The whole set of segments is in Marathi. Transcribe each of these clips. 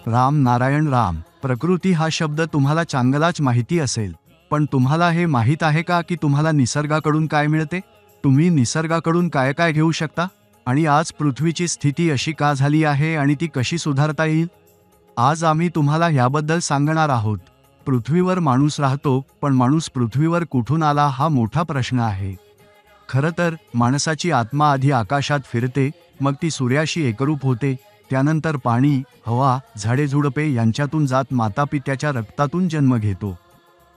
राम नारायण राम. प्रकृती हा शब्द तुम्हाला चांगलाच माहिती असेल, पण तुम्हाला हे माहीत आहे का की तुम्हाला निसर्गाकडून काय मिळते? तुम्ही निसर्गाकडून काय काय घेऊ शकता? आणि आज पृथ्वीची स्थिती अशी का झाली आहे आणि ती कशी सुधारता येईल? आज आम्ही तुम्हाला याबद्दल सांगणार आहोत. पृथ्वीवर माणूस राहतो, पण माणूस पृथ्वीवर कुठून आला हा मोठा प्रश्न आहे. खरं तर माणसाची आत्मा आधी आकाशात फिरते, मग ती सूर्याशी एकरूप होते, त्यानंतर पाणी, हवा, झाडेझुडपे यांच्यातून जात मातापित्याच्या रक्तातून जन्म घेतो.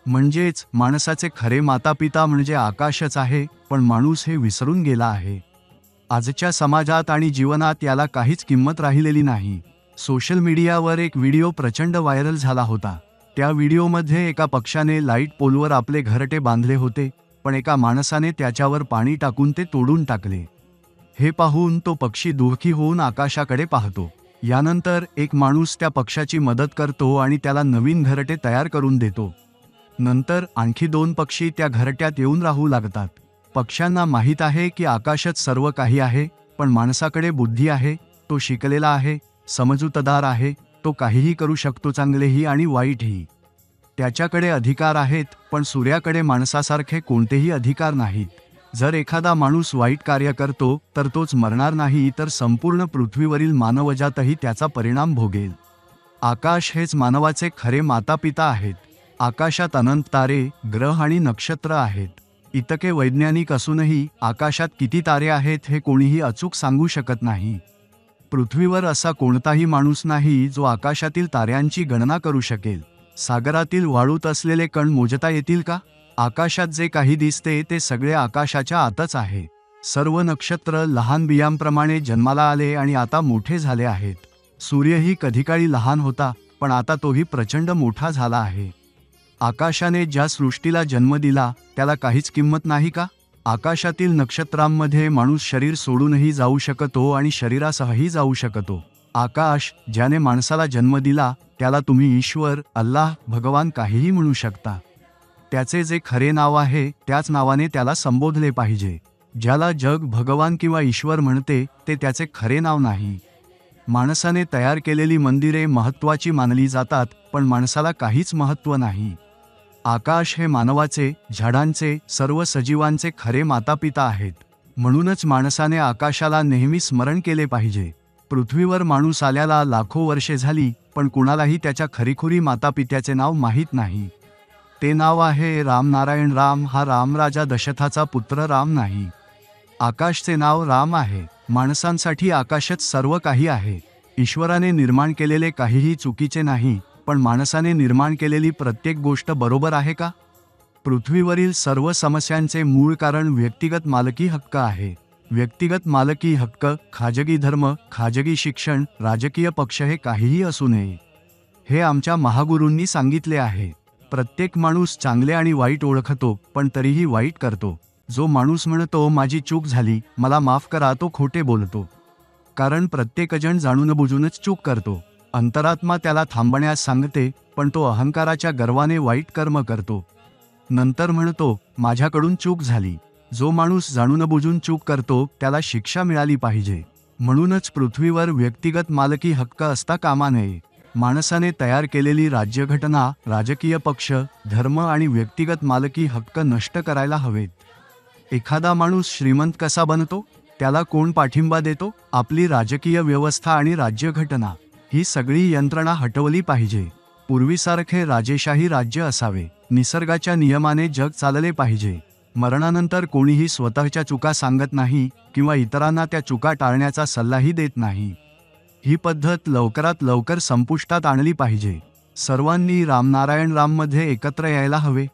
म्हणजेच माणसाचे खरे मातापिता म्हणजे आकाशच आहे, पण माणूस हे विसरून गेला आहे. आजच्या समाजात आणि जीवनात याला काहीच किंमत राहिलेली नाही. सोशल मीडियावर एक व्हिडिओ प्रचंड व्हायरल झाला होता. त्या व्हिडिओमध्ये एका पक्ष्याने लाईट पोलवर आपले घरटे बांधले होते, पण एका माणसाने त्याच्यावर पाणी टाकून ते तोडून टाकले. हे पाहून तो पक्षी दुःखी होऊन आकाशाकडे पाहतो. यानंतर एक माणूस त्या पक्ष्याची मदत करतो आणि त्याला नवीन घरटे तयार करून देतो. नंतर आणखी 2 पक्षी त्या घरट्यात येऊन राहू लागतात. पक्ष्यांना माहीत आहे की आकाशच सर्व काही आहे, पण माणसाकडे बुद्धी आहे, तो शिकलेला आहे, समजूतदार आहे, तो काहीही करू शकतो, चांगलेही आणि वाईटही. त्याच्याकडे अधिकार आहेत, पण सूर्याकडे माणसासारखे कोणतेही अधिकार नाहीत. जर एखादा माणूस वाईट कार्य करतो तर तोच मरणार नाही, तर संपूर्ण पृथ्वीवरील मानवजातही त्याचा परिणाम भोगेल. आकाश हेच मानवाचे खरे मातापिता आहेत. आकाशात अनंत तारे, ग्रह आणि नक्षत्र आहेत. इतके वैज्ञानिक असूनही आकाशात किती तारे आहेत हे कोणीही अचूक सांगू शकत नाही. पृथ्वीवर असा कोणताही माणूस नाही जो आकाशातील ताऱ्यांची गणना करू शकेल. सागरातील वाळूत असलेले कण मोजता येतील का? आकाशात जे काही दिसते ते सगळे आकाशाच्या आतच आहे. सर्व नक्षत्र लहान बियांप्रमाणे जन्माला आले आणि आता मोठे झाले आहेत. सूर्यही कधीकाळी लहान होता, पण आता तोही प्रचंड मोठा झाला आहे. आकाशाने ज्या सृष्टीला जन्म दिला त्याला काहीच किंमत नाही का? आकाशातील नक्षत्रांमध्ये माणूस शरीर सोडूनही जाऊ शकतो आणि शरीरासहही जाऊ शकतो. आकाश ज्याने माणसाला जन्म दिला त्याला तुम्ही ईश्वर, अल्लाह, भगवान काहीही म्हणू शकता. त्याचे जे खरे नाव आहे त्याच नावाने त्याला संबोधले पाहिजे. ज्याला जग भगवान किंवा ईश्वर म्हणते ते त्याचे खरे नाव नाही. माणसाने तयार केलेली मंदिरे महत्त्वाची मानली जातात, पण माणसाला काहीच महत्त्व नाही. आकाश हे मानवाचे, झाडांचे, सर्व सजीवांचे खरे मातापिता आहेत. म्हणूनच माणसाने आकाशाला नेहमी स्मरण केले पाहिजे. पृथ्वीवर माणूस आल्याला लाखो वर्षे झाली, पण कुणालाही त्याच्या खरीखुरी मातापित्याचे नाव माहीत नाही. ते नाव आहे राम नारायण राम. हा रामराजा दशरथाचा पुत्र राम नाही. आकाशचे नाव राम आहे. माणसांसाठी आकाशच सर्व काही आहे. ईश्वराने निर्माण केलेले काहीही चुकीचे नाही, पण माणसाने निर्माण केलेली प्रत्येक गोष्ट बरोबर आहे का? पृथ्वीवरील सर्व समस्यांचे मूळ कारण व्यक्तिगत मालकी हक्क आहे. व्यक्तिगत मालकी हक्क, खाजगी धर्म, खाजगी शिक्षण, राजकीय पक्ष हे काहीही असू नये. हे आमच्या महागुरूंनी सांगितले आहे. प्रत्येक माणूस चांगले आणि वाईट ओळखतो, पण तरीही वाईट करतो. जो माणूस म्हणतो माझी चूक झाली, मला माफ करा, तो खोटे बोलतो. कारण प्रत्येकजण जाणूनबुजूनच चूक करतो. अंतरात्मा त्याला थांबण्यास सांगते, पण तो अहंकाराच्या गर्वाने वाईट कर्म करतो. नंतर म्हणतो माझ्याकडून चूक झाली. जो माणूस जाणूनबुजून चूक करतो त्याला शिक्षा मिळाली पाहिजे. म्हणूनच पृथ्वीवर व्यक्तिगत मालकी हक्क असता कामा नये. माणसाने तयार केलेली राज्यघटना, राजकीय पक्ष, धर्म आणि व्यक्तिगत मालकी हक्क नष्ट करायला हवेत. एखादा माणूस श्रीमंत कसा बनतो? त्याला कोण पाठिंबा देतो? आपली राजकीय व्यवस्था आणि राज्यघटना ही सगळी यंत्रणा हटवली पाहिजे. पूर्वीसारखे राजेशाही राज्य असावे. निसर्गाच्या नियमाने जग चालले पाहिजे. मरणानंतर कोणीही स्वतःच्या चुका सांगत नाही किंवा इतरांना त्या चुका टाळण्याचा सल्लाही देत नाही. ही पद्धत लवकरात लवकर संपुष्टात आणली पाहिजे. सर्वांनी राम नारायण राममध्ये एकत्र यायला हवे.